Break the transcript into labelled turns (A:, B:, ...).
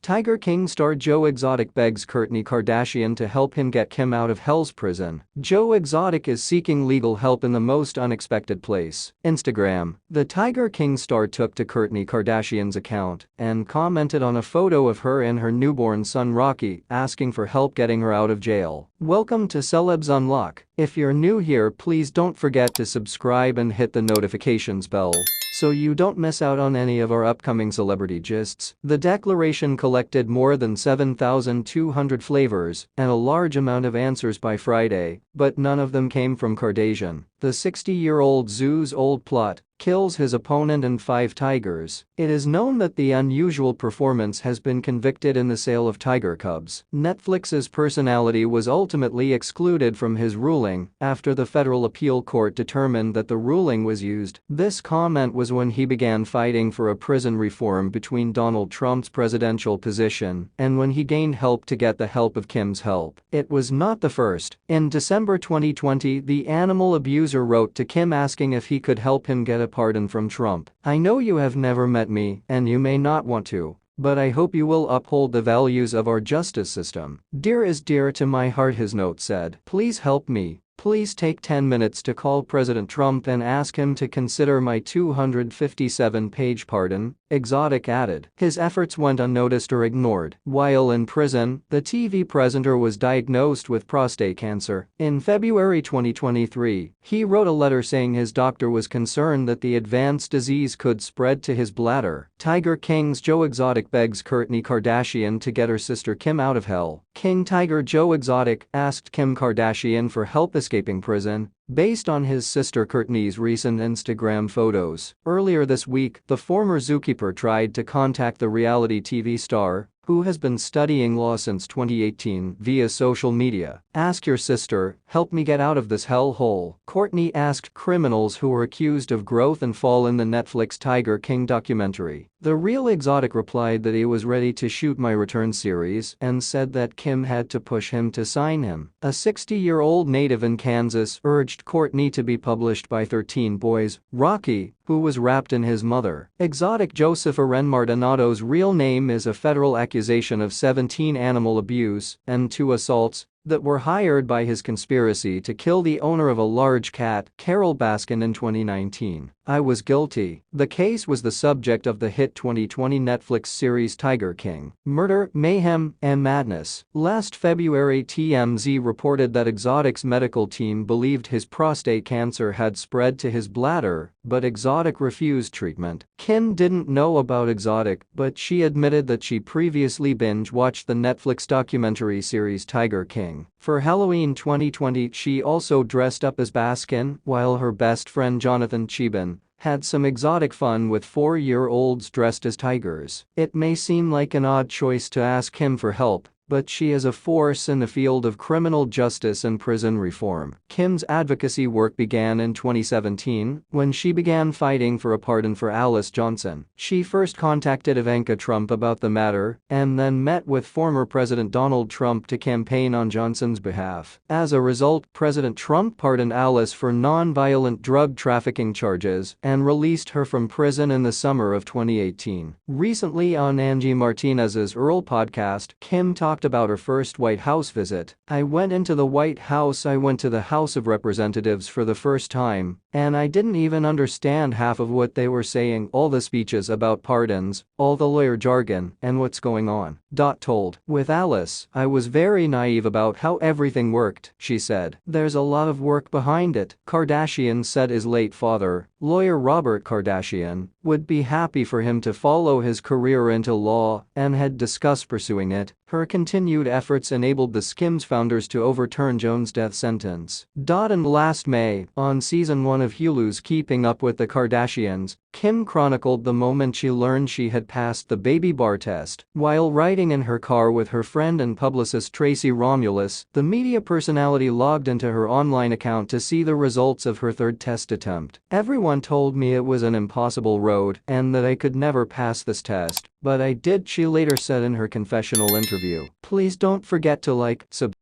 A: Tiger King star Joe Exotic begs Kourtney Kardashian to help him get Kim out of hell's prison. Joe Exotic is seeking legal help in the most unexpected place. Instagram. The Tiger King star took to Kourtney Kardashian's account and commented on a photo of her and her newborn son Rocky, asking for help getting her out of jail. Welcome to Celebs Unlock. If you're new here, please don't forget to subscribe and hit the notifications bell so you don't miss out on any of our upcoming celebrity gists. The declaration collected more than 7,200 flavors and a large amount of answers by Friday, but none of them came from Kardashian. The 60-year-old Zoo's old plot kills his opponent and 5 tigers. It is known that the unusual performance has been convicted in the sale of tiger cubs. Netflix's personality was ultimately excluded from his ruling after the federal appeal court determined that the ruling was used. This comment was when he began fighting for a prison reform between Donald Trump's presidential position and when he gained help to get the help of Kim's help. It was not the first. In December 2020, the animal abuser wrote to Kim asking if he could help him get a pardon from Trump. "I know you have never met me, and you may not want to, but I hope you will uphold the values of our justice system. Dear is dear to my heart," his note said. "Please help me. Please take 10 minutes to call President Trump and ask him to consider my 257-page pardon," Exotic added. His efforts went unnoticed or ignored. While in prison, the TV presenter was diagnosed with prostate cancer. In February 2023, he wrote a letter saying his doctor was concerned that the advanced disease could spread to his bladder. Tiger King's Joe Exotic begs Kourtney Kardashian to get her sister Kim out of hell. King Tiger Joe Exotic asked Kim Kardashian for help escaping prison based on his sister Kourtney's recent Instagram photos. Earlier this week, the former zookeeper tried to contact the reality TV star, who has been studying law since 2018, via social media. "Ask your sister, help me get out of this hellhole," Kourtney asked criminals who were accused of growth and fall in the Netflix Tiger King documentary. The real Exotic replied that he was ready to shoot My Return series and said that Kim had to push him to sign him. A 60-year-old native in Kansas urged Kourtney to be published by 13 Boys, Rocky, who was wrapped in his mother. Exotic Joseph Aren Mardonado's real name is a federal accusation of 17 animal abuse and 2 assaults that were hired by his conspiracy to kill the owner of a large cat, Carol Baskin, in 2019. "I was guilty." The case was the subject of the hit 2020 Netflix series Tiger King. Murder, Mayhem, and Madness. Last February, TMZ reported that Exotic's medical team believed his prostate cancer had spread to his bladder, but Exotic refused treatment. Kim didn't know about Exotic, but she admitted that she previously binge-watched the Netflix documentary series Tiger King. For Halloween 2020, she also dressed up as Baskin, while her best friend Jonathan Cheban had some exotic fun with 4-year-olds dressed as tigers. It may seem like an odd choice to ask him for help, but she is a force in the field of criminal justice and prison reform. Kim's advocacy work began in 2017 when she began fighting for a pardon for Alice Johnson. She first contacted Ivanka Trump about the matter and then met with former President Donald Trump to campaign on Johnson's behalf. As a result, President Trump pardoned Alice for non-violent drug trafficking charges and released her from prison in the summer of 2018. Recently on Angie Martinez's Earl podcast, Kim talked about her first White House visit. "I went into the White House. I went to the House of Representatives for the first time, and I didn't even understand half of what they were saying, all the speeches about pardons, all the lawyer jargon, and what's going on." Told. "With Alice, I was very naive about how everything worked," she said. "There's a lot of work behind it." Kardashian said his late father, lawyer Robert Kardashian, would be happy for him to follow his career into law and had discussed pursuing it. Her continued efforts enabled the Skims founders to overturn Jones' death sentence. And last May, on season 1 of Hulu's Keeping Up with the Kardashians, Kim chronicled the moment she learned she had passed the baby bar test. While riding in her car with her friend and publicist Tracy Romulus, the media personality logged into her online account to see the results of her 3rd test attempt. "Everyone told me it was an impossible road and that I could never pass this test, but I did," she later said in her confessional interview. Please don't forget to like, subscribe,